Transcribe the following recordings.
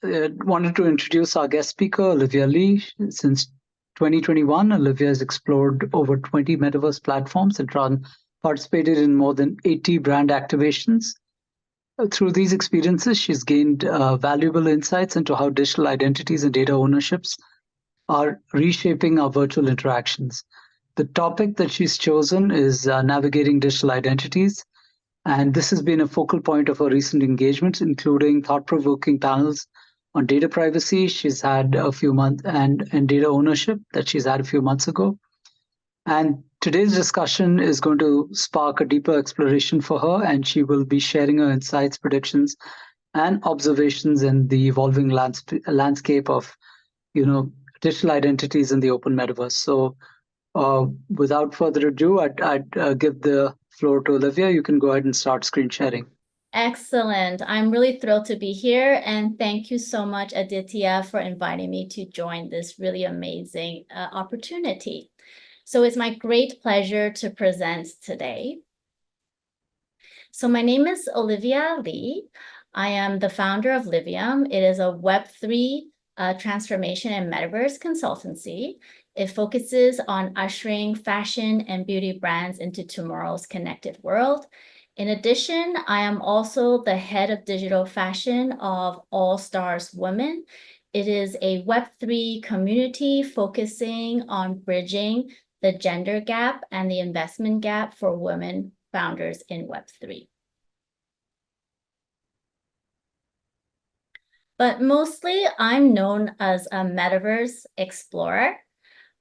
wanted to introduce our guest speaker, Olivia Lee. Since 2021, Olivia has explored over 20 metaverse platforms and participated in more than 80 brand activations. Through these experiences, she's gained valuable insights into how digital identities and data ownerships are reshaping our virtual interactions. The topic that she's chosen is navigating digital identities, and this has been a focal point of her recent engagements, including thought-provoking panels on data privacy she's had a few months and data ownership that she's had a few months ago. And today's discussion is going to spark a deeper exploration for her, and she will be sharing her insights, predictions, and observations in the evolving landscape of, digital identities in the open metaverse. So, without further ado, I'd give the floor to Olivia. You can go ahead and start screen sharing. Excellent. I'm really thrilled to be here. And thank you so much, Aditya, for inviting me to join this really amazing opportunity. So it's my great pleasure to present today. So my name is Olivia Lee. I am the founder of LIVVIUM. It is a Web3 transformation and metaverse consultancy. It focuses on ushering fashion and beauty brands into tomorrow's connected world. In addition, I am also the head of digital fashion of All Stars Women. It is a Web3 community focusing on bridging the gender gap and the investment gap for women founders in Web3. But mostly I'm known as a metaverse explorer.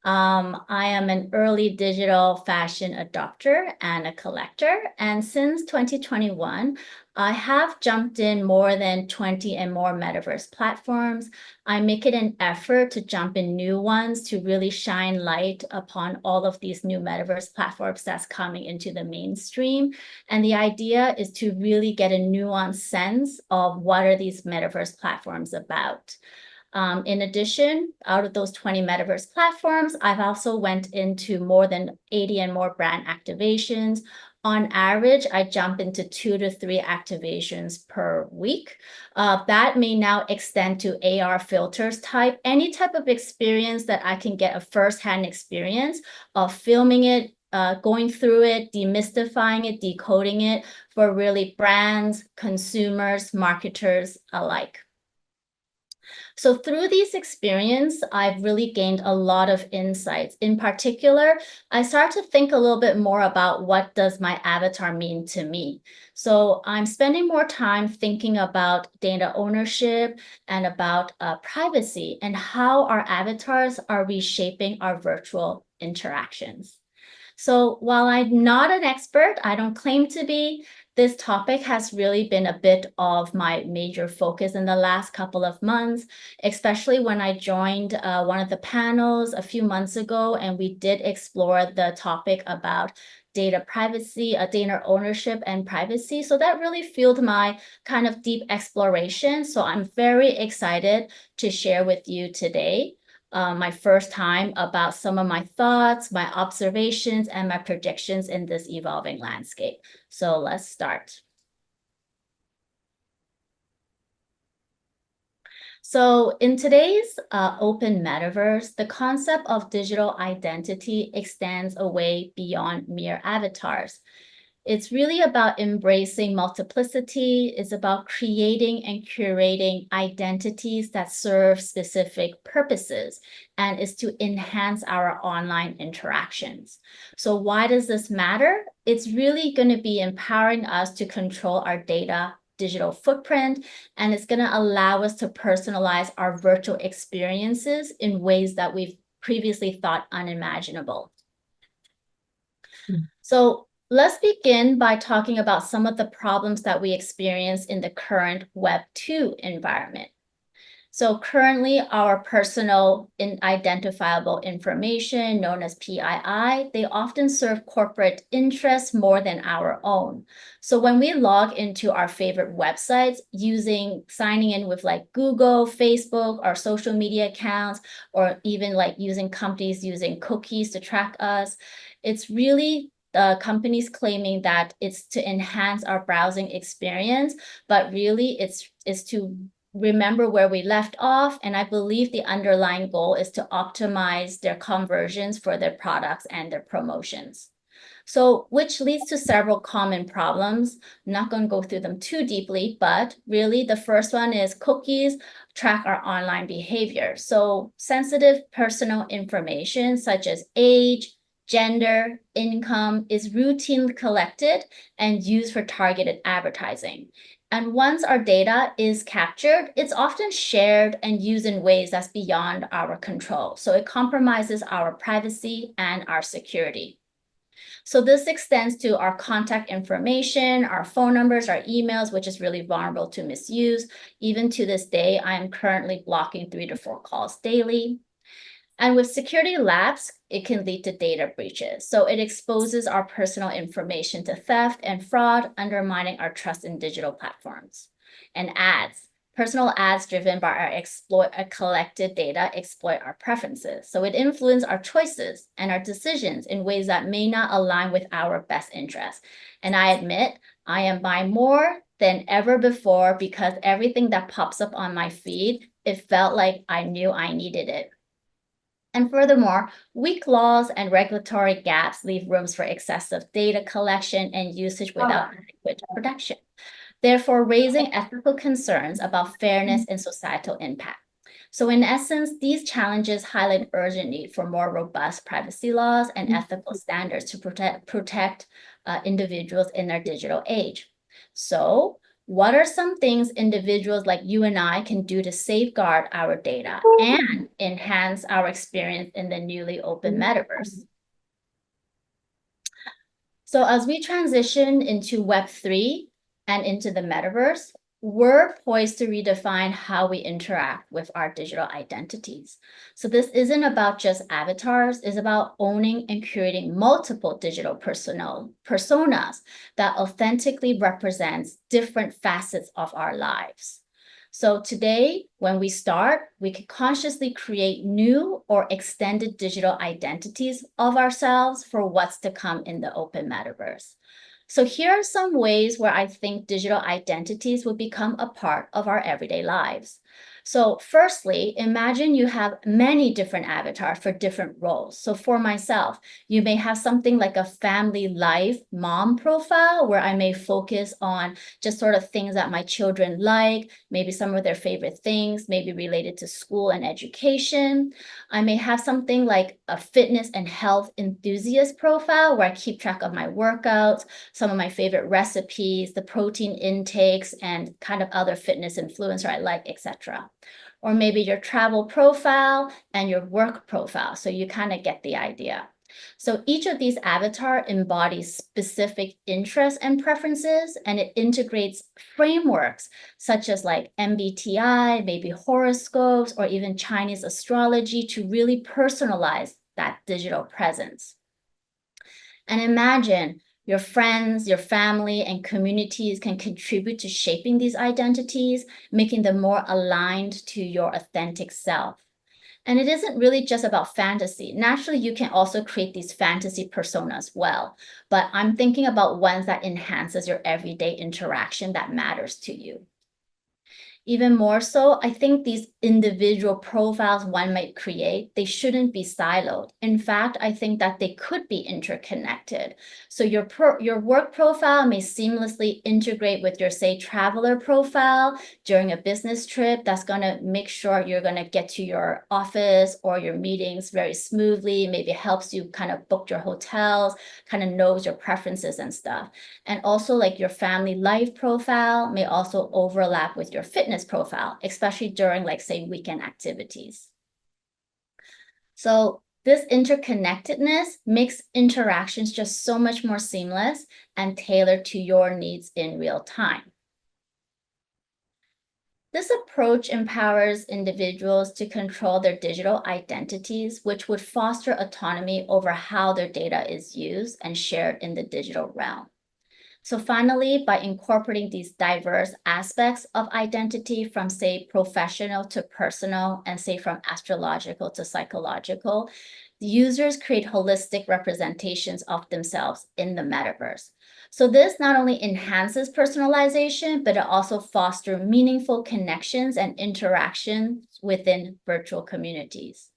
I am an early digital fashion adopter and a collector. And since 2021, I have jumped in more than 20 and more metaverse platforms. I make it an effort to jump in new ones to really shine light upon all of these new metaverse platforms that's coming into the mainstream. And the idea is to really get a nuanced sense of what are these metaverse platforms about. In addition, out of those 20 metaverse platforms, I've also went into more than 80 and more brand activations. On average, I jump into 2 to 3 activations per week. That may now extend to AR filters type, any type of experience that I can get a firsthand experience of filming it, going through it, demystifying it, decoding it for really brands, consumers, marketers alike. So through these experiences, I've really gained a lot of insights. In particular, I started to think a little bit more about what does my avatar mean to me. So I'm spending more time thinking about data ownership and about privacy and how our avatars are reshaping our virtual interactions. So while I'm not an expert, I don't claim to be, this topic has really been a bit of my major focus in the last couple of months, especially when I joined one of the panels a few months ago, and we did explore the topic about data privacy, data ownership and privacy. So that really fueled my kind of deep exploration. So I'm very excited to share with you today my first time about some of my thoughts, my observations, and my predictions in this evolving landscape. So let's start. So in today's open metaverse, the concept of digital identity extends away beyond mere avatars. It's really about embracing multiplicity. It's about creating and curating identities that serve specific purposes, and is to enhance our online interactions. So why does this matter? It's really going to be empowering us to control our data digital footprint, and it's going to allow us to personalize our virtual experiences in ways that we've previously thought unimaginable. So let's begin by talking about some of the problems that we experience in the current Web 2 environment. So currently, our personal identifiable information, known as PII, they often serve corporate interests more than our own. So when we log into our favorite websites signing in with like Google, Facebook, our social media accounts, or even like companies using cookies to track us, it's really companies claiming that it's to enhance our browsing experience, but really it's to remember where we left off, and I believe the underlying goal is to optimize their conversions for their products and their promotions. So, which leads to several common problems. I'm not going to go through them too deeply, but really the first one is cookies track our online behavior. So sensitive personal information such as age, gender, income is routinely collected and used for targeted advertising. And once our data is captured, it's often shared and used in ways that's beyond our control. So it compromises our privacy and our security. So this extends to our contact information, our phone numbers, our emails, which is really vulnerable to misuse. Even to this day, I am currently blocking 3 to 4 calls daily. And with security lapse, it can lead to data breaches. So it exposes our personal information to theft and fraud, undermining our trust in digital platforms. And ads. Personal ads driven by our collected data exploit our preferences. So it influences our choices and our decisions in ways that may not align with our best interests. And I admit, I am buying more than ever before because everything that pops up on my feed, it felt like I knew I needed it. And furthermore, weak laws and regulatory gaps leave rooms for excessive data collection and usage without adequate protection, therefore raising ethical concerns about fairness and societal impact. So in essence, these challenges highlight urgent need for more robust privacy laws and ethical standards to protect individuals in their digital age. So what are some things individuals like you and I can do to safeguard our data and enhance our experience in the newly open metaverse? So as we transition into Web3 and into the metaverse, we're poised to redefine how we interact with our digital identities. So this isn't about just avatars, it's about owning and curating multiple digital personas that authentically represents different facets of our lives. So today, when we start, we can consciously create new or extended digital identities of ourselves for what's to come in the open metaverse. So here are some ways where I think digital identities will become a part of our everyday lives. So firstly, imagine you have many different avatars for different roles. So for myself, you may have something like a family life mom profile where I may focus on just sort of things that my children like, maybe some of their favorite things, maybe related to school and education. I may have something like a fitness and health enthusiast profile where I keep track of my workouts, some of my favorite recipes, the protein intakes, and kind of other fitness influencer I like, etc. Or maybe your travel profile and your work profile. So you kind of get the idea. So each of these avatar embodies specific interests and preferences, and it integrates frameworks such as like MBTI, maybe horoscopes, or even Chinese astrology to really personalize that digital presence. And imagine your friends, your family, and communities can contribute to shaping these identities, making them more aligned to your authentic self. And it isn't really just about fantasy. Naturally, you can also create these fantasy personas well, but I'm thinking about ones that enhances your everyday interaction that matters to you. Even more so, I think these individual profiles one might create, they shouldn't be siloed. In fact, I think that they could be interconnected. So your work profile may seamlessly integrate with your, say, traveler profile during a business trip. That's going to make sure you're going to get to your office or your meetings very smoothly, maybe helps you kind of book your hotels, kind of knows your preferences and stuff. And also like your family life profile may also overlap with your fitness profile, especially during like say weekend activities. So this interconnectedness makes interactions just so much more seamless and tailored to your needs in real time. This approach empowers individuals to control their digital identities, which would foster autonomy over how their data is used and shared in the digital realm. So finally, by incorporating these diverse aspects of identity from, say, professional to personal, and say from astrological to psychological, the users create holistic representations of themselves in the metaverse. So this not only enhances personalization, but it also fosters meaningful connections and interactions within virtual communities.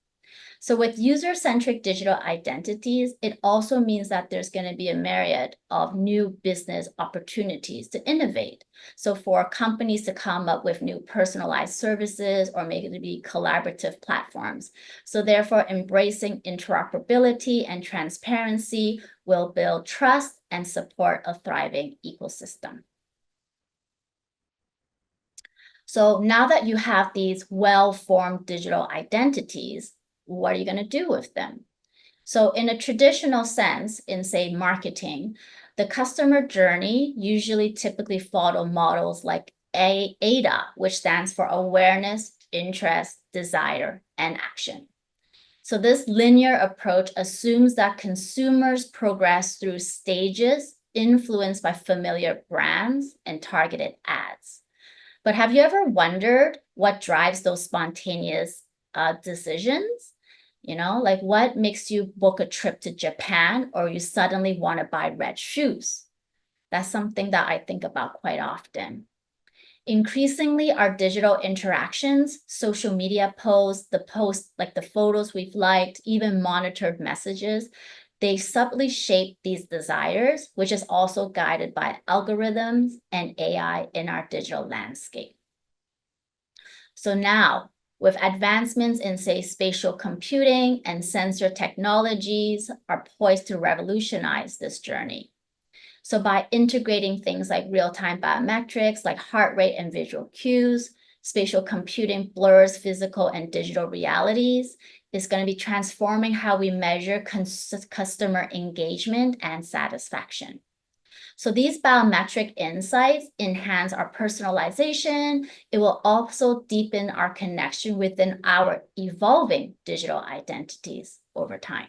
So with user-centric digital identities, it also means that there's going to be a myriad of new business opportunities to innovate. So for companies to come up with new personalized services or maybe to be collaborative platforms. So therefore, embracing interoperability and transparency will build trust and support a thriving ecosystem. So now that you have these well-formed digital identities, what are you going to do with them? So in a traditional sense, in say marketing, the customer journey usually typically follow models like AIDA, which stands for awareness, interest, desire, and action. So this linear approach assumes that consumers progress through stages influenced by familiar brands and targeted ads. But have you ever wondered what drives those spontaneous decisions? You know, like what makes you book a trip to Japan or you suddenly want to buy red shoes? That's something that I think about quite often. Increasingly, our digital interactions, social media posts, like the photos we've liked, even monitored messages, they subtly shape these desires, which is also guided by algorithms and AI in our digital landscape. So now, with advancements in, say, spatial computing and sensor technologies are poised to revolutionize this journey. So by integrating things like real-time biometrics, like heart rate and visual cues, spatial computing blurs physical and digital realities, is going to be transforming how we measure customer engagement and satisfaction. So these biometric insights enhance our personalization. It will also deepen our connection within our evolving digital identities over time.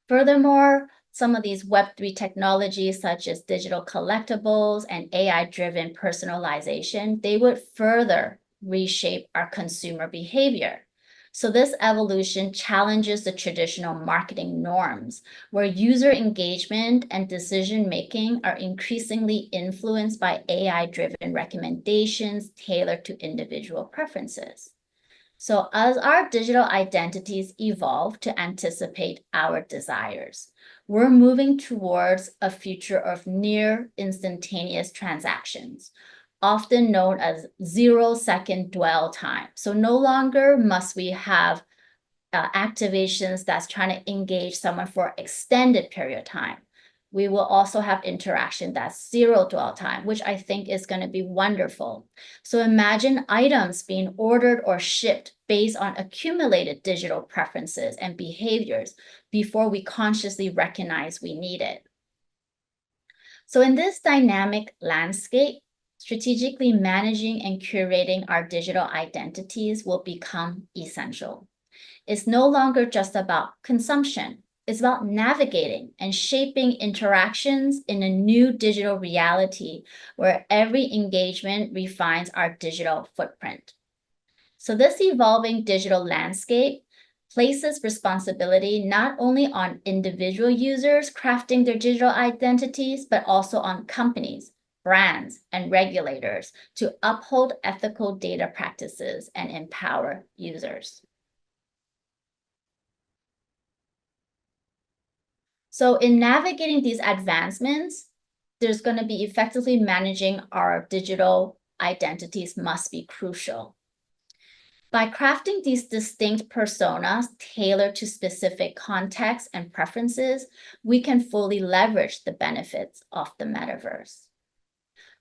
Furthermore, some of these Web3 technologies, such as digital collectibles and AI-driven personalization, they would further reshape our consumer behavior. So this evolution challenges the traditional marketing norms, where user engagement and decision-making are increasingly influenced by AI-driven recommendations tailored to individual preferences. So as our digital identities evolve to anticipate our desires, we're moving towards a future of near instantaneous transactions, often known as 0-second dwell time. So no longer must we have activations that's trying to engage someone for an extended period of time. We will also have interaction that's zero dwell time, which I think is going to be wonderful. So imagine items being ordered or shipped based on accumulated digital preferences and behaviors before we consciously recognize we need it. So in this dynamic landscape, strategically managing and curating our digital identities will become essential. It's no longer just about consumption. It's about navigating and shaping interactions in a new digital reality where every engagement refines our digital footprint. So this evolving digital landscape places responsibility not only on individual users crafting their digital identities, but also on companies, brands, and regulators to uphold ethical data practices and empower users. So in navigating these advancements, there's going to be effectively managing our digital identities must be crucial. By crafting these distinct personas tailored to specific contexts and preferences, we can fully leverage the benefits of the metaverse.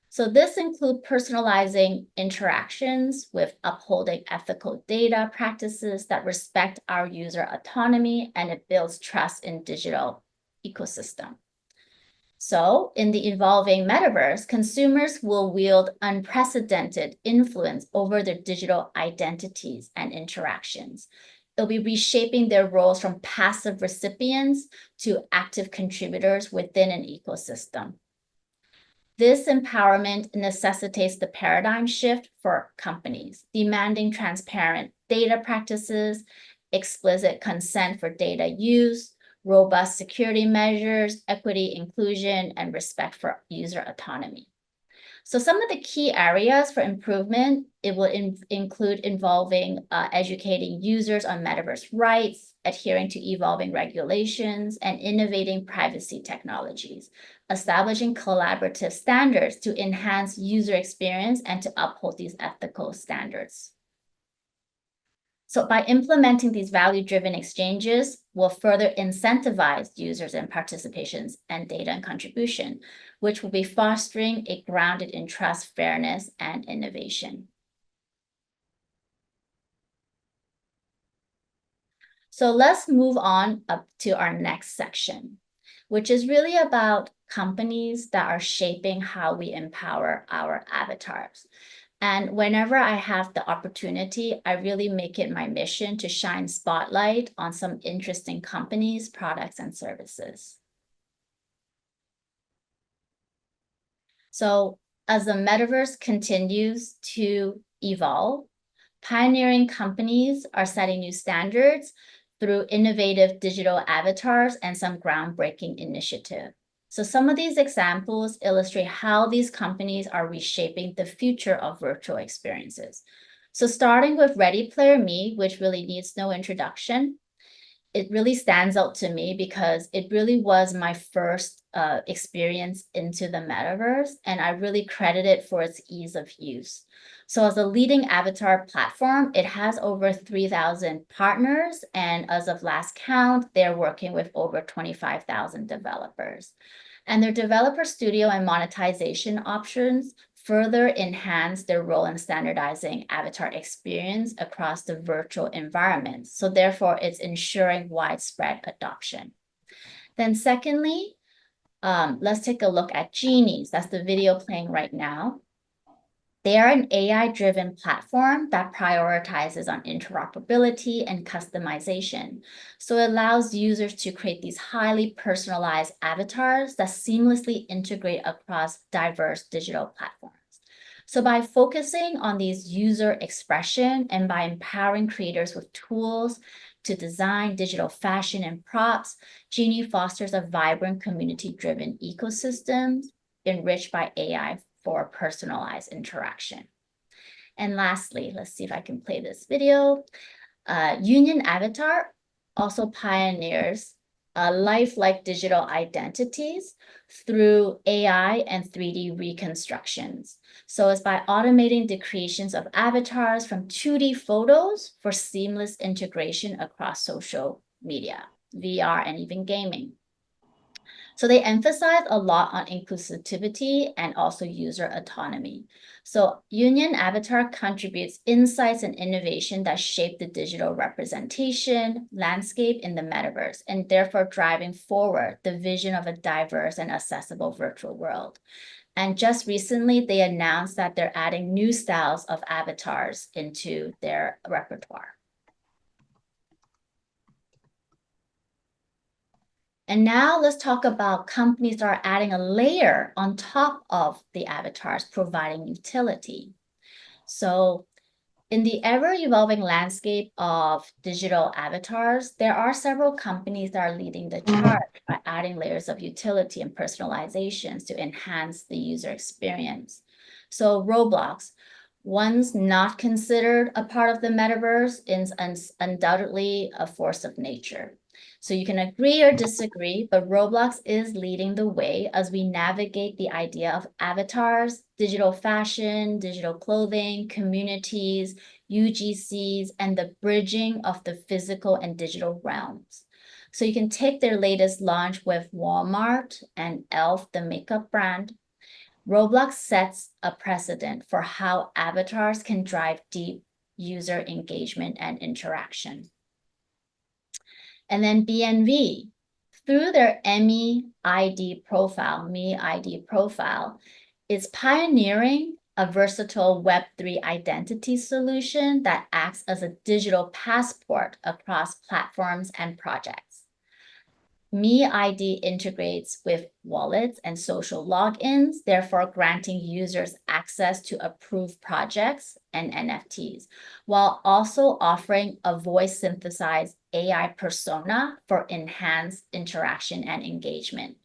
So this includes personalizing interactions with upholding ethical data practices that respect our user autonomy, and it builds trust in digital ecosystem. So in the evolving metaverse, consumers will wield unprecedented influence over their digital identities and interactions. They'll be reshaping their roles from passive recipients to active contributors within an ecosystem. This empowerment necessitates the paradigm shift for companies, demanding transparent data practices, explicit consent for data use, robust security measures, equity, inclusion, and respect for user autonomy. So some of the key areas for improvement, it will include involving educating users on metaverse rights, adhering to evolving regulations, and innovating privacy technologies, establishing collaborative standards to enhance user experience and to uphold these ethical standards. So by implementing these value-driven exchanges, we'll further incentivize users and participations and data and contribution, which will be fostering a grounded in trust, fairness, and innovation. So let's move on up to our next section, which is really about companies that are shaping how we empower our avatars. And whenever I have the opportunity, I really make it my mission to shine spotlight on some interesting companies, products, and services. So as the metaverse continues to evolve, pioneering companies are setting new standards through innovative digital avatars and some groundbreaking initiatives. So some of these examples illustrate how these companies are reshaping the future of virtual experiences. So starting with Ready Player Me, which really needs no introduction, it really stands out to me because it really was my first experience into the metaverse, and I really credit it for its ease of use. So as a leading avatar platform, it has over 3,000 partners, and as of last count, they're working with over 25,000 developers. And their developer studio and monetization options further enhance their role in standardizing avatar experience across the virtual environment. So therefore, it's ensuring widespread adoption. Then secondly, let's take a look at Genies. That's the video playing right now. They are an AI-driven platform that prioritizes on interoperability and customization. So it allows users to create these highly personalized avatars that seamlessly integrate across diverse digital platforms. So by focusing on these user expression and by empowering creators with tools to design digital fashion and props, Genie fosters a vibrant community-driven ecosystem enriched by AI for personalized interaction. And lastly, let's see if I can play this video. Union Avatar also pioneers lifelike digital identities through AI and 3D reconstructions. So it's by automating the creations of avatars from 2D photos for seamless integration across social media, VR, and even gaming. So they emphasize a lot on inclusivity and also user autonomy. So Union Avatar contributes insights and innovation that shape the digital representation landscape in the metaverse, and therefore driving forward the vision of a diverse and accessible virtual world. And just recently, they announced that they're adding new styles of avatars into their repertoire. And now let's talk about companies that are adding a layer on top of the avatars, providing utility. So in the ever-evolving landscape of digital avatars, there are several companies that are leading the charge by adding layers of utility and personalizations to enhance the user experience. So Roblox, once not considered a part of the metaverse, is undoubtedly a force of nature. So you can agree or disagree, but Roblox is leading the way as we navigate the idea of avatars, digital fashion, digital clothing, communities, UGCs, and the bridging of the physical and digital realms. So you can take their latest launch with Walmart and e.l.f., the makeup brand. Roblox sets a precedent for how avatars can drive deep user engagement and interaction. And then BNV, through their Me ID profile, is pioneering a versatile Web3 identity solution that acts as a digital passport across platforms and projects. Me ID integrates with wallets and social logins, therefore granting users access to approved projects and NFTs, while also offering a voice-synthesized AI persona for enhanced interaction and engagement.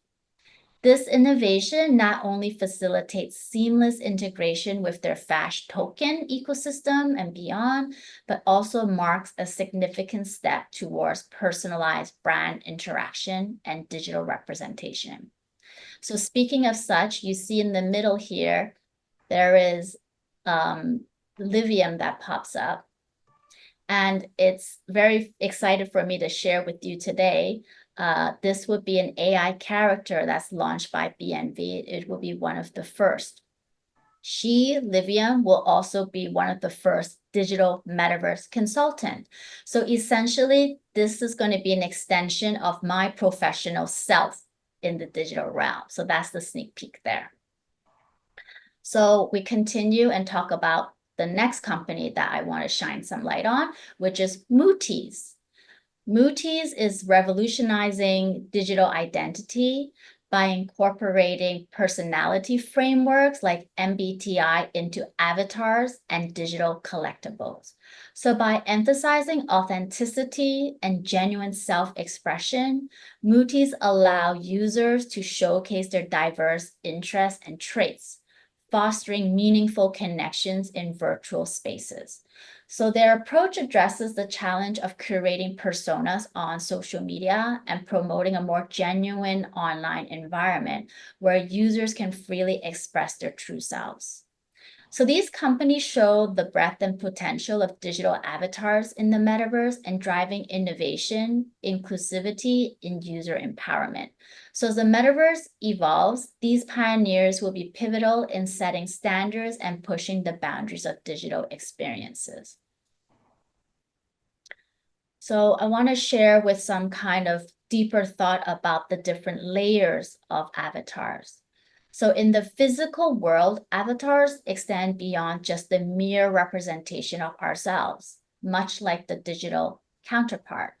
This innovation not only facilitates seamless integration with their Fash token ecosystem and beyond, but also marks a significant step towards personalized brand interaction and digital representation. So speaking of such, you see in the middle here, there is LIVVIUM that pops up. And it's very excited for me to share with you today. This would be an AI character that's launched by BNV. It will be one of the first. She, LIVVIUM, will also be one of the first digital metaverse consultant. So essentially, this is going to be an extension of my professional self in the digital realm. So that's the sneak peek there. So we continue and talk about the next company that I want to shine some light on, which is Mutis. Mutis is revolutionizing digital identity by incorporating personality frameworks like MBTI into avatars and digital collectibles. So by emphasizing authenticity and genuine self-expression, Mutis allow users to showcase their diverse interests and traits, fostering meaningful connections in virtual spaces. So their approach addresses the challenge of curating personas on social media and promoting a more genuine online environment where users can freely express their true selves. So these companies show the breadth and potential of digital avatars in the metaverse and driving innovation, inclusivity, and user empowerment. So as the metaverse evolves, these pioneers will be pivotal in setting standards and pushing the boundaries of digital experiences. So I want to share with some kind of deeper thought about the different layers of avatars. So in the physical world, avatars extend beyond just the mere representation of ourselves, much like the digital counterpart.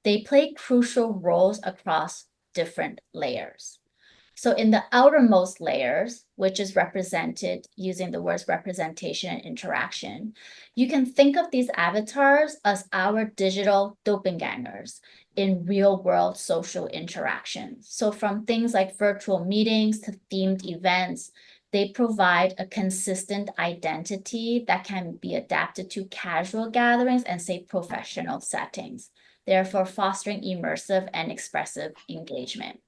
They play crucial roles across different layers. So in the outermost layers, which is represented using the words representation and interaction, you can think of these avatars as our digital doppelgangers in real-world social interactions. So from things like virtual meetings to themed events, they provide a consistent identity that can be adapted to casual gatherings and, say, professional settings, therefore fostering immersive and expressive engagement.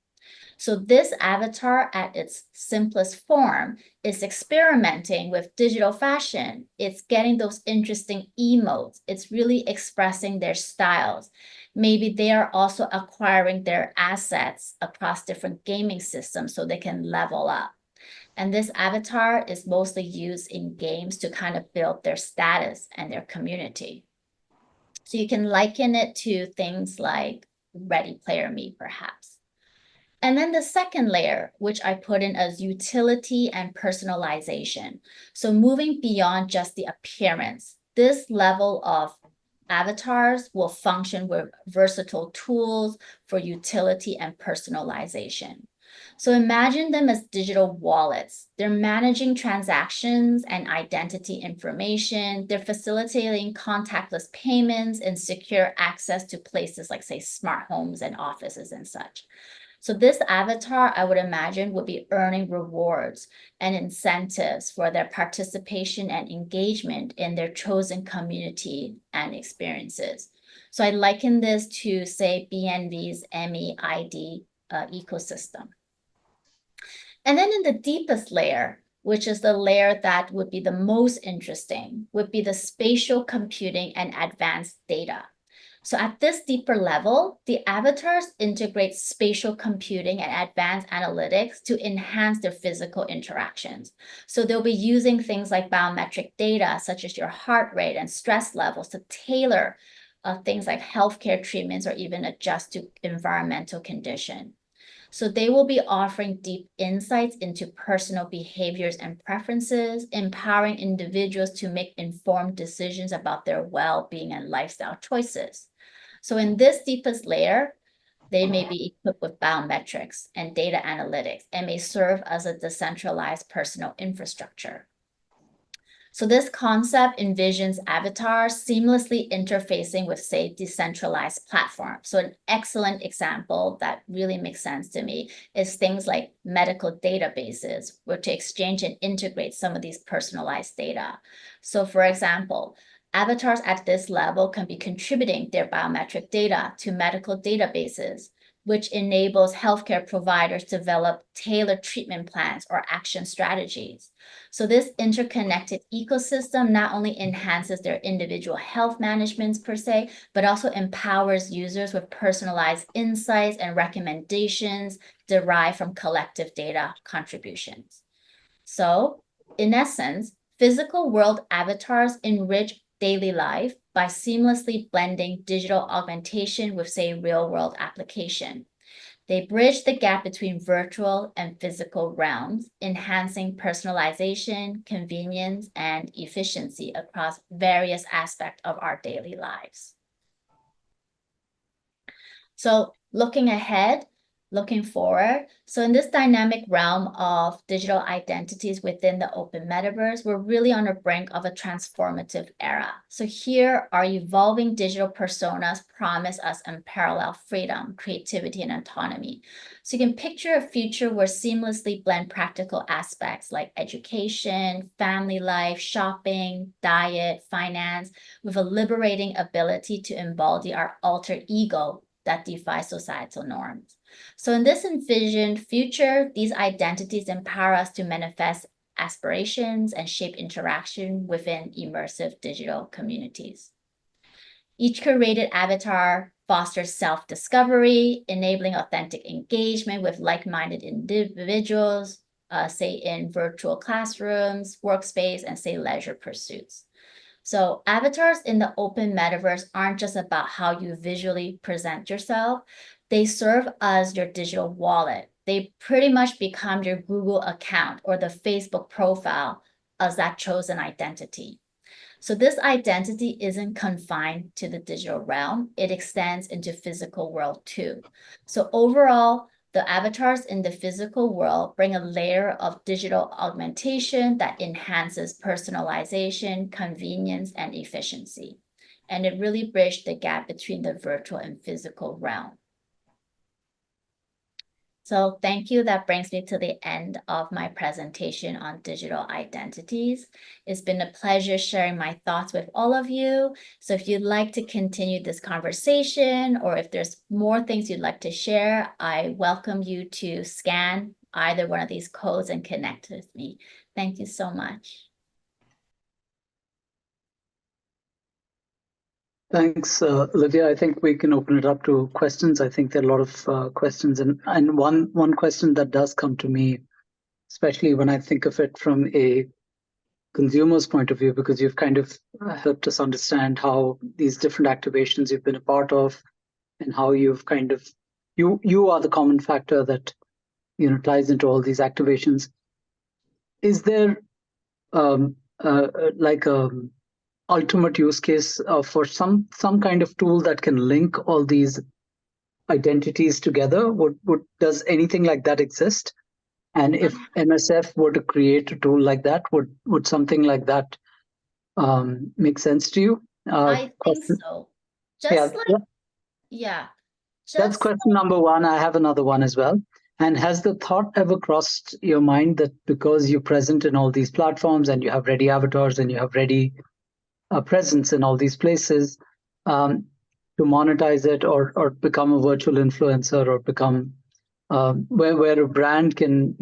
So this avatar at its simplest form is experimenting with digital fashion. It's getting those interesting emotes. It's really expressing their styles. Maybe they are also acquiring their assets across different gaming systems so they can level up. And this avatar is mostly used in games to kind of build their status and their community. So you can liken it to things like Ready Player Me, perhaps. And then the second layer, which I put in as utility and personalization. So moving beyond just the appearance, this level of avatars will function with versatile tools for utility and personalization. So imagine them as digital wallets. They're managing transactions and identity information. They're facilitating contactless payments and secure access to places like, say, smart homes and offices and such. So this avatar, I would imagine, would be earning rewards and incentives for their participation and engagement in their chosen community and experiences. So I liken this to, say, BNV's MEID ecosystem. And then in the deepest layer, which is the layer that would be the most interesting, would be the spatial computing and advanced data. So at this deeper level, the avatars integrate spatial computing and advanced analytics to enhance their physical interactions. So they'll be using things like biometric data, such as your heart rate and stress levels, to tailor things like healthcare treatments or even adjust to environmental condition. So they will be offering deep insights into personal behaviors and preferences, empowering individuals to make informed decisions about their well-being and lifestyle choices. So in this deepest layer, they may be equipped with biometrics and data analytics and may serve as a decentralized personal infrastructure. So this concept envisions avatars seamlessly interfacing with, say, decentralized platforms. So an excellent example that really makes sense to me is things like medical databases, where to exchange and integrate some of these personalized data. So for example, avatars at this level can be contributing their biometric data to medical databases, which enables healthcare providers to develop tailored treatment plans or action strategies. So this interconnected ecosystem not only enhances their individual health managements per se, but also empowers users with personalized insights and recommendations derived from collective data contributions. So in essence, physical world avatars enrich daily life by seamlessly blending digital augmentation with, say, real world application. They bridge the gap between virtual and physical realms, enhancing personalization, convenience, and efficiency across various aspects of our daily lives. So looking ahead, looking forward, so in this dynamic realm of digital identities within the open metaverse, we're really on the brink of a transformative era. So here, our evolving digital personas promise us unparalleled freedom, creativity, and autonomy. So you can picture a future where seamlessly blend practical aspects like education, family life, shopping, diet, finance, with a liberating ability to embody our alter ego that defy societal norms. So in this envisioned future, these identities empower us to manifest aspirations and shape interaction within immersive digital communities. Each curated avatar fosters self-discovery, enabling authentic engagement with like-minded individuals, say in virtual classrooms, workspace, and say leisure pursuits. So avatars in the open metaverse aren't just about how you visually present yourself. They serve as your digital wallet. They pretty much become your Google account or the Facebook profile as that chosen identity. So this identity isn't confined to the digital realm. It extends into physical world too. So overall, the avatars in the physical world bring a layer of digital augmentation that enhances personalization, convenience, and efficiency. And it really bridged the gap between the virtual and physical realm. So thank you. That brings me to the end of my presentation on digital identities. It's been a pleasure sharing my thoughts with all of you. So if you'd like to continue this conversation, or if there's more things you'd like to share, I welcome you to scan either one of these codes and connect with me. Thank you so much. Thanks, Olivia. I think we can open it up to questions. I think there are a lot of questions, and one question that does come to me, especially when I think of it from a consumer's point of view, because you've kind of helped us understand how these different activations you've been a part of, and how you've kind of you are the common factor that ties into all these activations. Is there like a ultimate use case for some kind of tool that can link all these identities together? Does anything like that exist? And if MSF were to create a tool like that, would something like that make sense to you? I think so. Yeah, Just like, yeah, that's just question number one. I have another one as well. And has the thought ever crossed your mind that because you're present in all these platforms and you have ready avatars and you have ready presence in all these places, to monetize it or become a virtual influencer or become where a brand can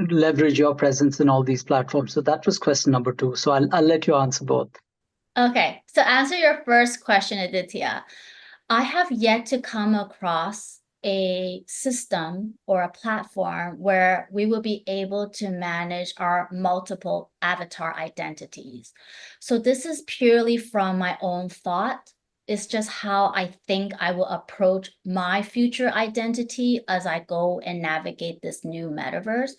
leverage your presence in all these platforms? So that was question number two. So I'll let you answer both. Okay, so answer your first question, Aditya. I have yet to come across a system or a platform where we will be able to manage our multiple avatar identities. So this is purely from my own thought. It's just how I think I will approach my future identity as I go and navigate this new metaverse.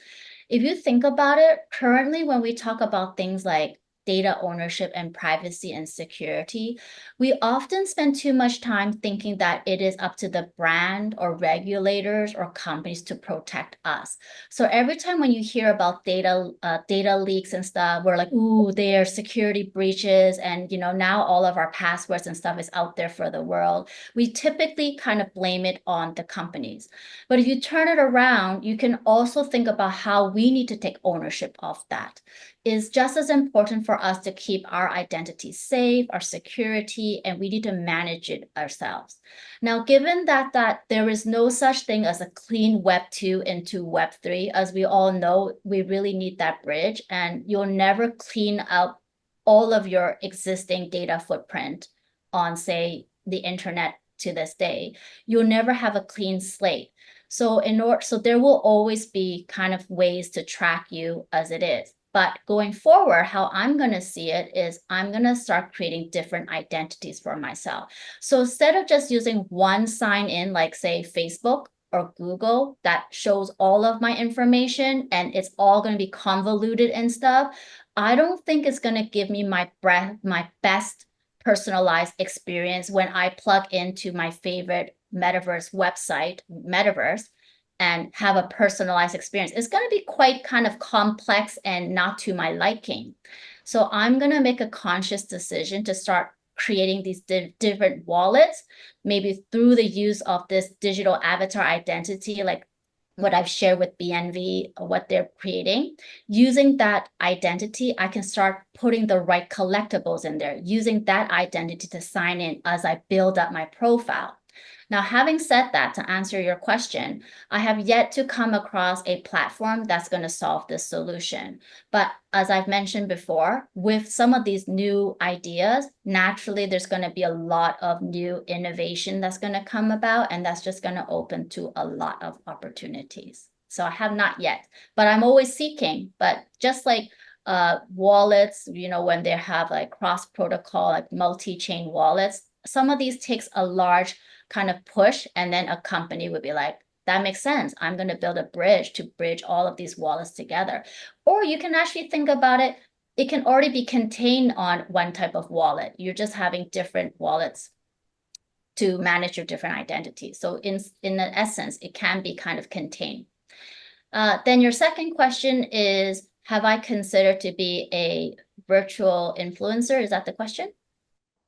If you think about it, currently when we talk about things like data ownership and privacy and security, we often spend too much time thinking that it is up to the brand or regulators or companies to protect us. So every time when you hear about data leaks and stuff, we're like, ooh, there are security breaches, and now all of our passwords and stuff is out there for the world. We typically kind of blame it on the companies. But if you turn it around, you can also think about how we need to take ownership of that. It's just as important for us to keep our identity safe, our security, and we need to manage it ourselves. Now, given that there is no such thing as a clean Web 2 into Web 3, as we all know, we really need that bridge, and you'll never clean up all of your existing data footprint on, say, the internet to this day. You'll never have a clean slate. So there will always be kind of ways to track you as it is. But going forward, how I'm going to see it is I'm going to start creating different identities for myself. So instead of just using one sign in, like say Facebook or Google, that shows all of my information and it's all going to be convoluted and stuff, I don't think it's going to give me my best personalized experience when I plug into my favorite Metaverse website, Metaverse, and have a personalized experience. It's going to be quite kind of complex and not to my liking. So I'm going to make a conscious decision to start creating these different wallets, maybe through the use of this digital avatar identity, like what I've shared with BNV, what they're creating. Using that identity, I can start putting the right collectibles in there, using that identity to sign in as I build up my profile. Now, having said that, to answer your question, I have yet to come across a platform that's going to solve this solution. But as I've mentioned before, with some of these new ideas, naturally, there's going to be a lot of new innovation that's going to come about, and that's just going to open to a lot of opportunities. So I have not yet, but I'm always seeking. But just like wallets, when they have like cross protocol, like multi-chain wallets, some of these takes a large kind of push, and then a company would be like, that makes sense. I'm going to build a bridge to bridge all of these wallets together. Or you can actually think about it. It can already be contained on one type of wallet. You're just having different wallets to manage your different identities. So in the essence, it can be kind of contained. Then your second question is, have I considered to be a virtual influencer? Is that the question?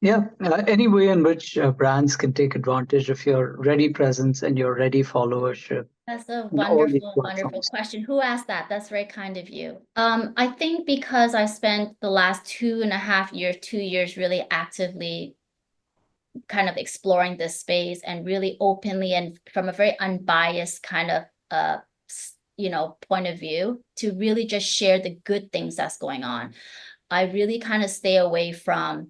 Yeah, any way in which brands can take advantage of your ready presence and your ready followership. That's a And all these wonderful, wonderful platforms. question. Who asked that? That's very kind of you. I think because I spent the last 2.5 years, 2 years really actively kind of exploring this space and really openly and from a very unbiased kind of point of view to really just share the good things that's going on. I really kind of stay away from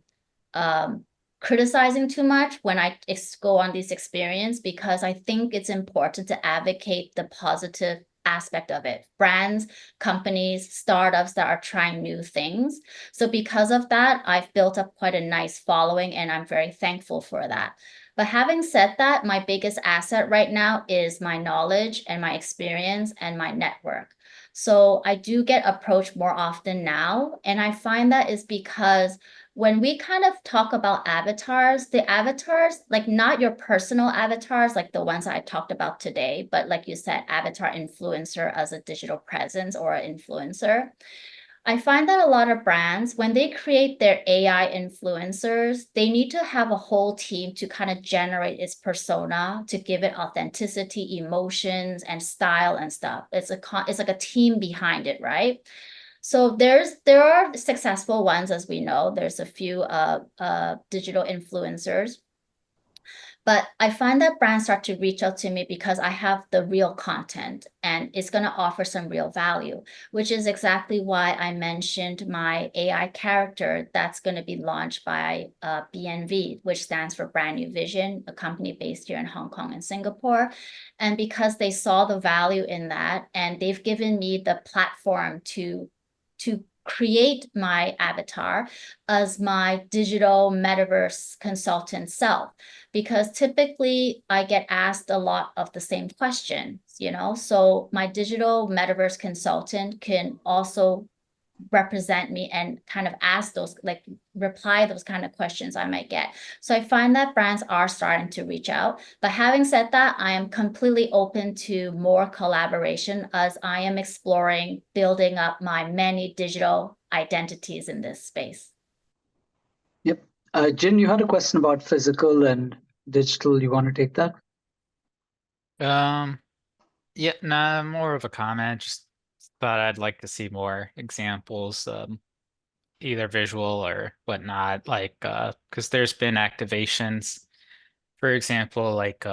criticizing too much when I go on this experience, because I think it's important to advocate the positive aspect of it. Brands, companies, startups that are trying new things. So because of that, I've built up quite a nice following, and I'm very thankful for that. But having said that, my biggest asset right now is my knowledge and my experience and my network. So I do get approached more often now. And I find that is because when we kind of talk about avatars, the avatars, like not your personal avatars, like the ones I talked about today, but like you said, avatar influencer as a digital presence or an influencer. I find that a lot of brands, when they create their AI influencers, they need to have a whole team to kind of generate its persona, to give it authenticity, emotions, and style and stuff. It's like a team behind it, right? So there are successful ones, as we know. There's a few digital influencers. But I find that brands start to reach out to me because I have the real content and it's going to offer some real value, which is exactly why I mentioned my AI character that's going to be launched by BNV, which stands for Brand New Vision, a company based here in Hong Kong and Singapore. And because they saw the value in that, and they've given me the platform to create my avatar as my digital metaverse consultant self, because typically I get asked a lot of the same questions, So my digital metaverse consultant can also represent me and kind of ask those, like reply those kind of questions I might get. So I find that brands are starting to reach out. But having said that, I am completely open to more collaboration as I am exploring building up my many digital identities in this space. Yep. Jin, you had a question about physical and digital. You want to take that? Yeah, nah, more of a comment. Just thought I'd like to see more examples, either visual or whatnot, like because there's been activations, for example, like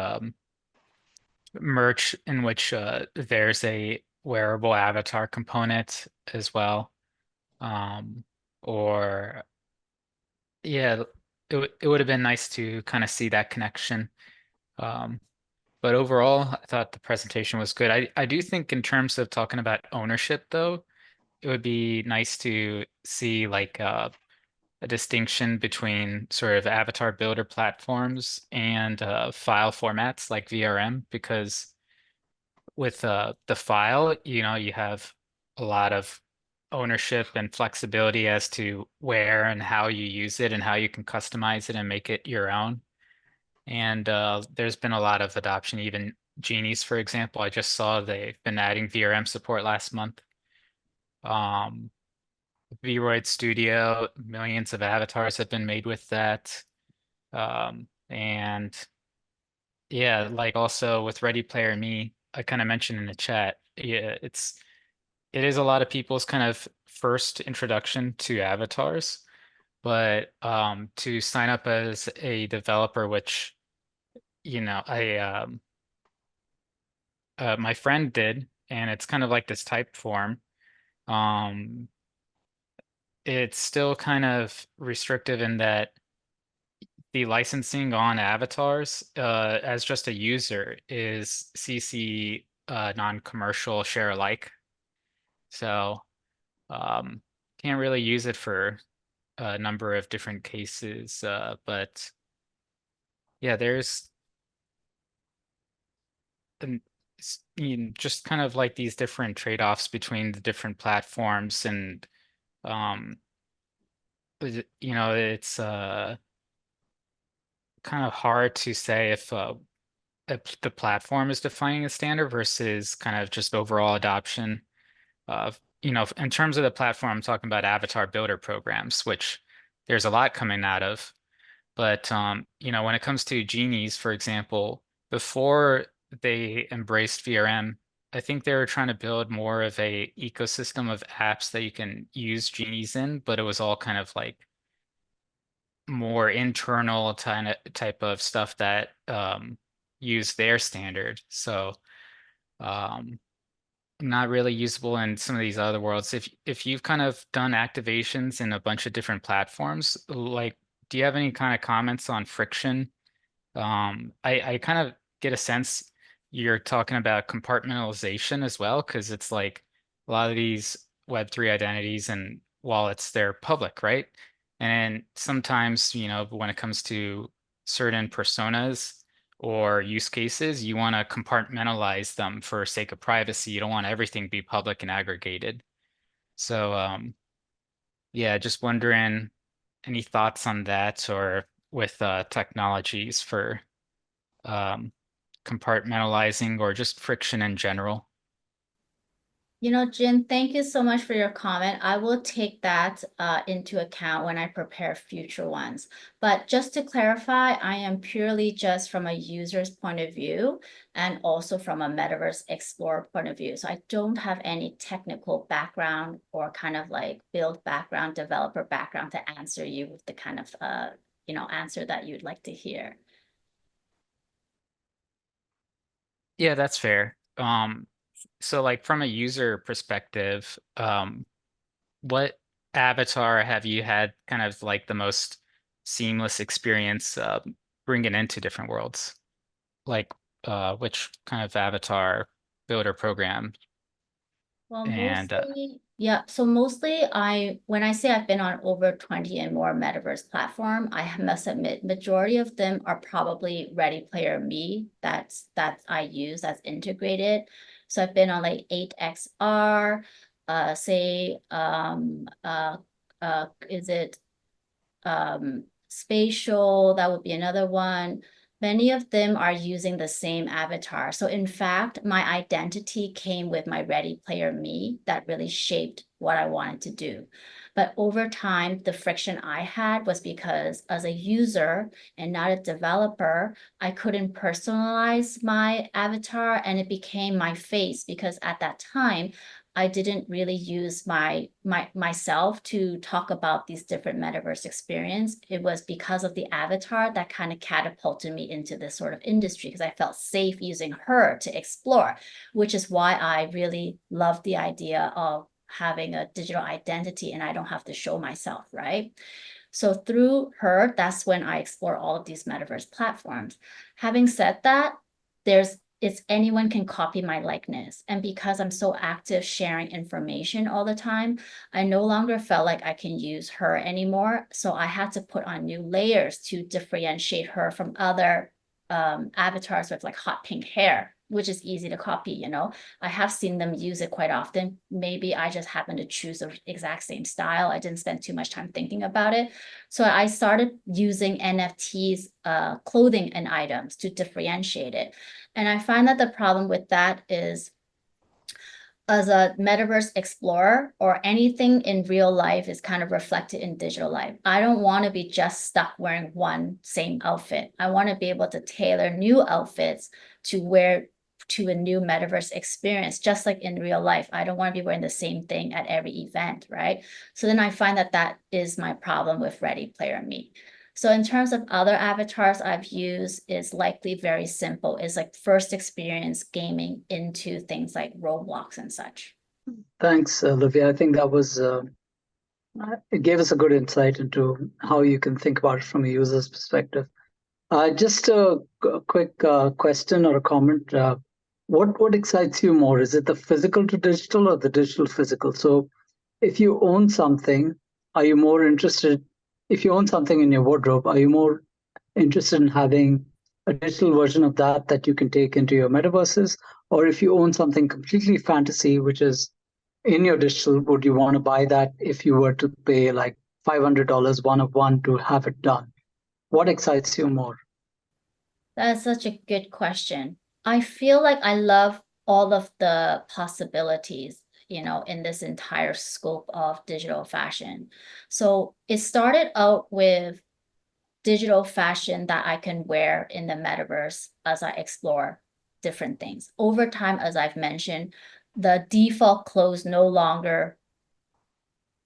merch in which there's a wearable avatar component as well. Um, or yeah, it would have been nice to kind of see that connection. Um, but overall, I thought the presentation was good. I do think in terms of talking about ownership, though, it would be nice to see like a distinction between sort of avatar builder platforms and file formats like VRM, because with the file, you have a lot of ownership and flexibility as to where and how you use it and how you can customize it and make it your own. And there's been a lot of adoption, even Genies, for example. I just saw they've been adding VRM support last month. Um, Vroid Studio, millions of avatars have been made with that. And yeah, like also with Ready Player Me, I kind of mentioned in the chat, yeah, it is a lot of people's kind of first introduction to avatars, but to sign up as a developer, which I my friend did, and it's kind of like this type form. Um, it's still kind of restrictive in that the licensing on avatars as just a user is CC non-commercial share alike. So um, can't really use it for a number of different cases. But yeah, there's just kind of like these different trade-offs between the different platforms, and um, it's kind of hard to say if the platform is defining a standard versus kind of just overall adoption of, in terms of the platform, I'm talking about avatar builder programs, which there's a lot coming out of. But when it comes to Genies, for example, before they embraced VRM, I think they were trying to build more of a ecosystem of apps that you can use Genies in, but it was all kind of like more internal type of stuff that use their standard. So um, not really usable in some of these other worlds. If you've kind of done activations in a bunch of different platforms, like, do you have any kind of comments on friction? I kind of get a sense you're talking about compartmentalization as well, because it's like a lot of these Web3 identities and wallets, they're public, right? And sometimes, when it comes to certain personas or use cases, you want to compartmentalize them for sake of privacy. You don't want everything be public and aggregated. So, yeah, just wondering any thoughts on that, or with technologies for um, compartmentalizing or just friction in general. Jin, thank you so much for your comment. I will take that into account when I prepare future ones. But just to clarify, I am purely just from a user's point of view and also from a Metaverse Explorer point of view. So I don't have any technical background or kind of like build background, developer background to answer you with the kind of answer that you'd like to hear. Yeah, that's fair. So like from a user perspective, what avatar have you had kind of like the most seamless experience bringing into different worlds? Like which kind of avatar builder program? Well, And mostly, yeah. So mostly when I say I've been on over 20 and more Metaverse platform, I must admit, majority of them are probably Ready Player Me. That I use, that's integrated. So I've been on like 8XR, say, is it spatial? That would be another one. Many of them are using the same avatar. So in fact, my identity came with my Ready Player Me that really shaped what I wanted to do. But over time, the friction I had was because as a user and not a developer, I couldn't personalize my avatar and it became my face because at that time, I didn't really use myself to talk about these different metaverse experience. It was because of the avatar that kind of catapulted me into this sort of industry because I felt safe using her to explore, which is why I really love the idea of having a digital identity and I don't have to show myself, right? So through her, that's when I explore all of these metaverse platforms. Having said that, anyone can copy my likeness. And because I'm so active sharing information all the time, I no longer felt like I can use her anymore. So I had to put on new layers to differentiate her from other avatars with like hot pink hair, which is easy to copy, you know. I have seen them use it quite often. Maybe I just happen to choose the exact same style. I didn't spend too much time thinking about it. So I started using NFTs, clothing and items to differentiate it. And I find that the problem with that is as a metaverse explorer or anything in real life is kind of reflected in digital life. I don't want to be just stuck wearing one same outfit. I want to be able to tailor new outfits to wear to a new metaverse experience, just like in real life. I don't want to be wearing the same thing at every event, right? So then I find that that is my problem with Ready Player Me. So in terms of other avatars I've used is likely very simple. It's like first experience gaming into things like Roblox and such. Thanks, Olivia. I think that was it gave us a good insight into how you can think about it from a user's perspective. Just a quick question or a comment. What excites you more? Is it the physical to digital or the digital physical? So if you own something, are you more interested? If you own something in your wardrobe, are you more interested in having a digital version of that that you can take into your metaverses? Or if you own something completely fantasy, which is in your digital, would you want to buy that if you were to pay like $500 one of one to have it done? What excites you more? That's such a good question. I feel like I love all of the possibilities, you know, in this entire scope of digital fashion. So it started out with digital fashion that I can wear in the metaverse as I explore different things. Over time, as I've mentioned, the default clothes no longer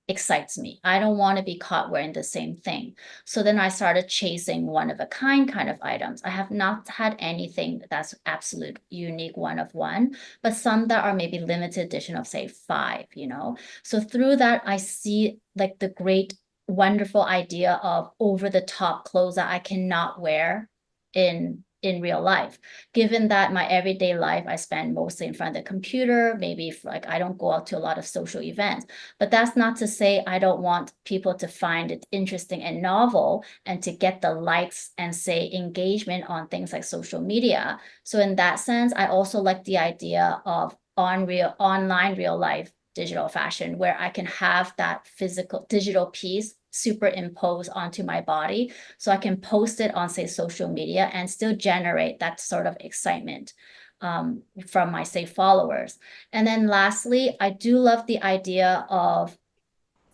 excites me. I don't want to be caught wearing the same thing. So then I started chasing one of a kind of items. I have not had anything that's absolute unique one of one, but some that are maybe limited edition of say 5, you know. So through that, I see like the great, wonderful idea of over the top clothes that I cannot wear in real life. Given that my everyday life, I spend mostly in front of the computer, maybe like I don't go out to a lot of social events. But that's not to say I don't want people to find it interesting and novel and to get the likes and say engagement on things like social media. So in that sense, I also like the idea of online real life digital fashion where I can have that physical digital piece superimpose onto my body so I can post it on say social media and still generate that sort of excitement from my say followers. And then lastly, I do love the idea of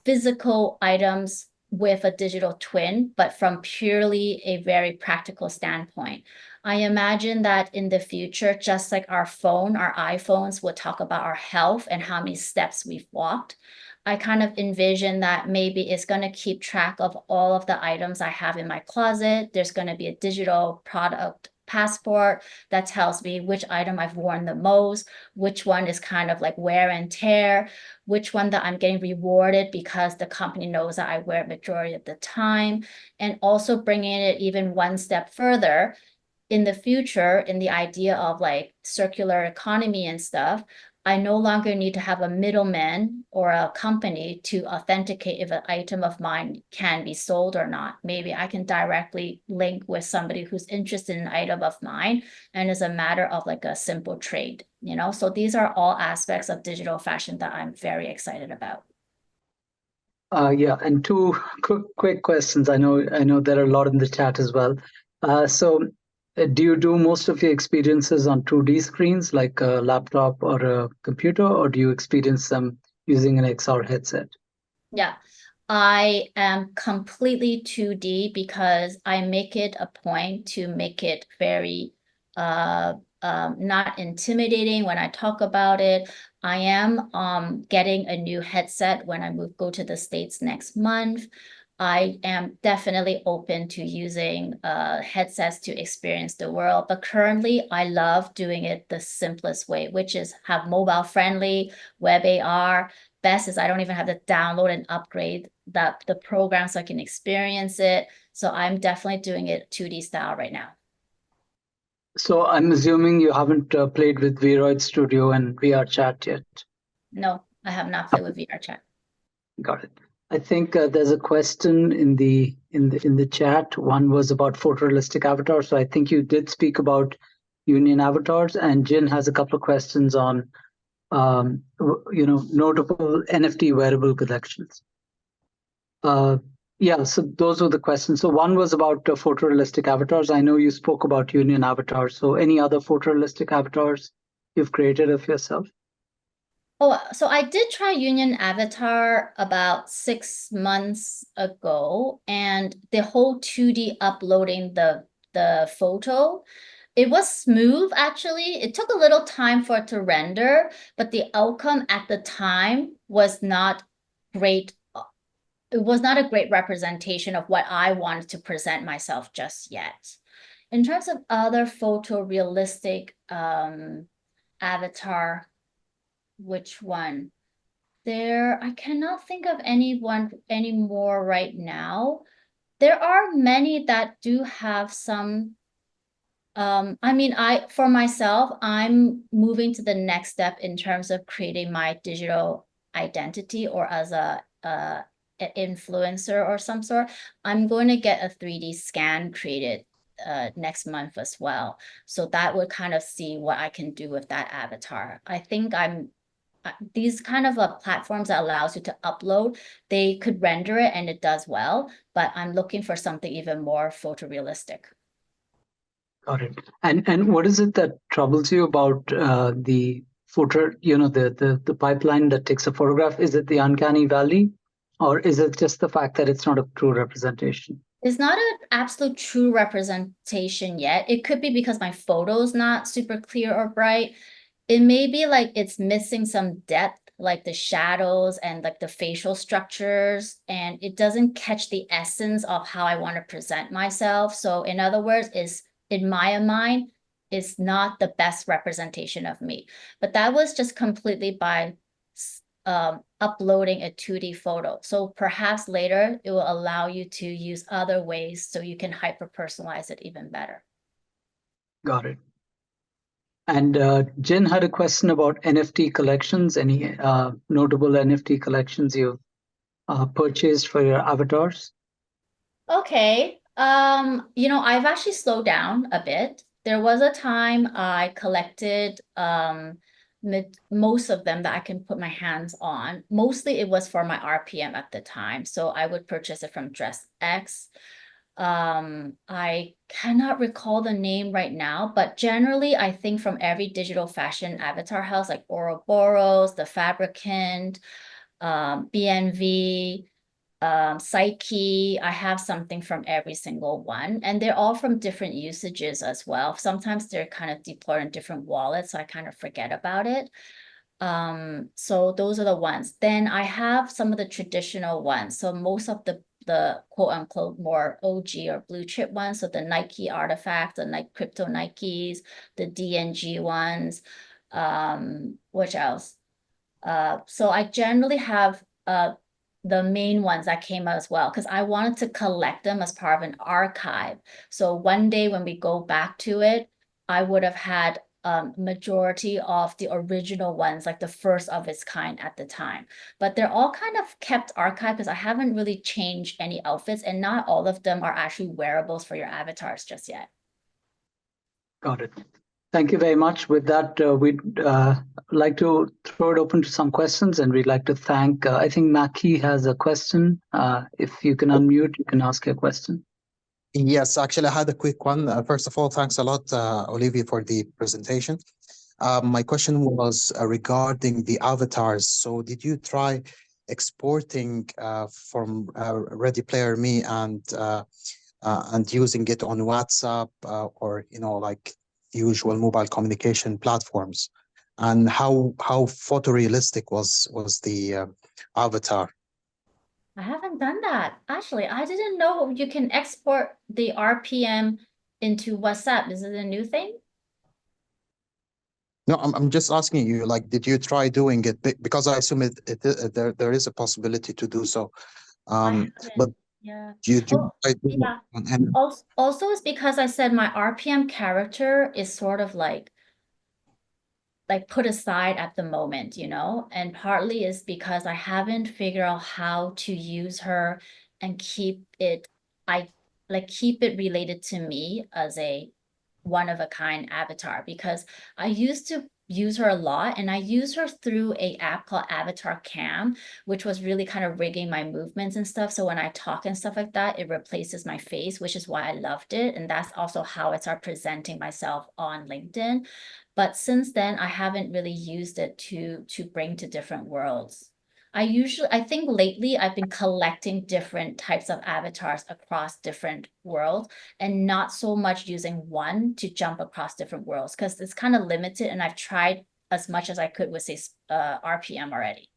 physical items with a digital twin, but from purely a very practical standpoint. I imagine that in the future, just like our iPhones will talk about our health and how many steps we've walked. I kind of envision that maybe it's going to keep track of all of the items I have in my closet. There's going to be a digital product passport that tells me which item I've worn the most, which one is kind of like wear and tear, which one that I'm getting rewarded because the company knows that I wear it majority of the time, and also bringing it even one step further in the future in the idea of like circular economy and stuff. I no longer need to have a middleman or a company to authenticate if an item of mine can be sold or not. Maybe I can directly link with somebody who's interested in an item of mine, and it's a matter of like a simple trade. you know, so these are all aspects of digital fashion that I'm very excited about. Yeah, and two quick questions. I know there are a lot in the chat as well. Do you do most of your experiences on 2D screens, like a laptop or a computer, or do you experience them using an XR headset? Yeah, I am completely 2D because I make it a point to make it very not intimidating when I talk about it. I am getting a new headset when I go to the States next month. I am definitely open to using headsets to experience the world, but currently I love doing it the simplest way, which is have mobile friendly web AR. Best is I don't even have to download and upgrade the program so I can experience it. So I'm definitely doing it 2D style right now. So I'm assuming you haven't played with Vroid Studio and VR Chat yet. No, I have not played with VR chat. Got it. I think there's a question in the chat. One was about photorealistic avatars. So I think you did speak about union avatars, and Jin has a couple of questions on notable NFT wearable collections. Yeah, so those were the questions. So one was about photorealistic avatars. I know you spoke about union avatars. So any other photorealistic avatars you've created of yourself? Oh, so I did try Union Avatar about 6 months ago, and the whole 2D uploading the photo, it was smooth actually. It took a little time for it to render, but the outcome at the time was not great. It was not a great representation of what I wanted to present myself just yet. In terms of other photorealistic avatar, which one? I cannot think of anyone anymore right now. There are many that do have some, I mean, for myself, I'm moving to the next step in terms of creating my digital identity or as a influencer or some sort. I'm going to get a 3D scan created next month as well. So that would kind of see what I can do with that avatar. I think these kind of platforms that allows you to upload, they could render it and it does well, but I'm looking for something even more photorealistic. Got it. And what is it that troubles you about the photo, the pipeline that takes a photograph? Is it the uncanny valley, or is it just the fact that it's not a true representation? It's not an absolute true representation yet. It could be because my photo's not super clear or bright. It may be like it's missing some depth, like the shadows and like the facial structures, and it doesn't catch the essence of how I want to present myself. So in other words, in my mind, is not the best representation of me. But that was just completely by uploading a 2D photo. So perhaps later it will allow you to use other ways so you can hyper personalize it even better. Got it. And Jen had a question about NFT collections. Any notable NFT collections you've purchased for your avatars? Okay. I've actually slowed down a bit. There was a time I collected most of them that I can put my hands on. Mostly it was for my RPM at the time. So I would purchase it from DressX. I cannot recall the name right now, but generally I think from every digital fashion avatar house like Ouroboros, The Fabricant, BNV, Psyche, I have something from every single one, and they're all from different usages as well. Sometimes they're kind of deployed in different wallets, so I kind of forget about it. So those are the ones. Then I have some of the traditional ones. So most of the quote unquote more OG or blue chip ones. So the Nike artifact, the Nike crypto Nikes, the DNG ones. Which else? So I generally have the main ones that came out as well, because I wanted to collect them as part of an archive. So one day when we go back to it, I would have had majority of the original ones, like the first of its kind at the time. But they're all kind of kept archived because I haven't really changed any outfits, and not all of them are actually wearables for your avatars just yet. Got it. Thank you very much. With that, we'd like to throw it open to some questions, and we'd like to thank, I think Maki has a question. If you can unmute, you can ask your question. Yes, actually, I had a quick one. First of all, thanks a lot, Olivia, for the presentation. My question was regarding the avatars. So did you try exporting from Ready Player Me and using it on WhatsApp or, like usual mobile communication platforms? And how photorealistic was the avatar? I haven't done that. Actually, I didn't know you can export the RPM into WhatsApp. Is it a new thing? No, I'm just asking you, like, did you try doing it? Because I assume there is a possibility to do so. I But haven't. Yeah. do you Oh, try doing yeah. it? And Also, it's because I said my RPM character is sort of like put aside at the moment, and partly is because I haven't figured out how to use her and keep it related to me as a one of a kind avatar, because I used to use her a lot, and I use her through a app called Avatar Cam, which was really kind of rigging my movements and stuff. So when I talk and stuff like that, it replaces my face, which is why I loved it. And that's also how I start presenting myself on LinkedIn. But since then, I haven't really used it to bring to different worlds. I think lately I've been collecting different types of avatars across different worlds, and not so much using one to jump across different worlds, because it's kind of limited, and I've tried as much as I could with, say, RPM already.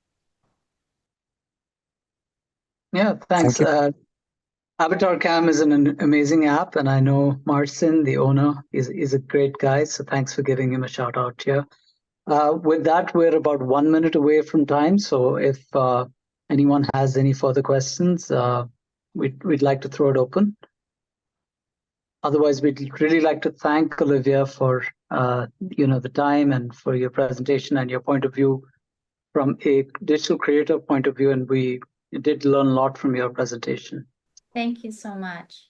Yeah, thanks. thank you. Avatar Cam is an amazing app, and I know Marcin, the owner, is a great guy. So thanks for giving him a shout out here. With that, we're about 1 minute away from time. So if anyone has any further questions, we'd like to throw it open. Otherwise, we'd really like to thank Olivia for the time and for your presentation and your point of view from a digital creator point of view. And we did learn a lot from your presentation. Thank you so much.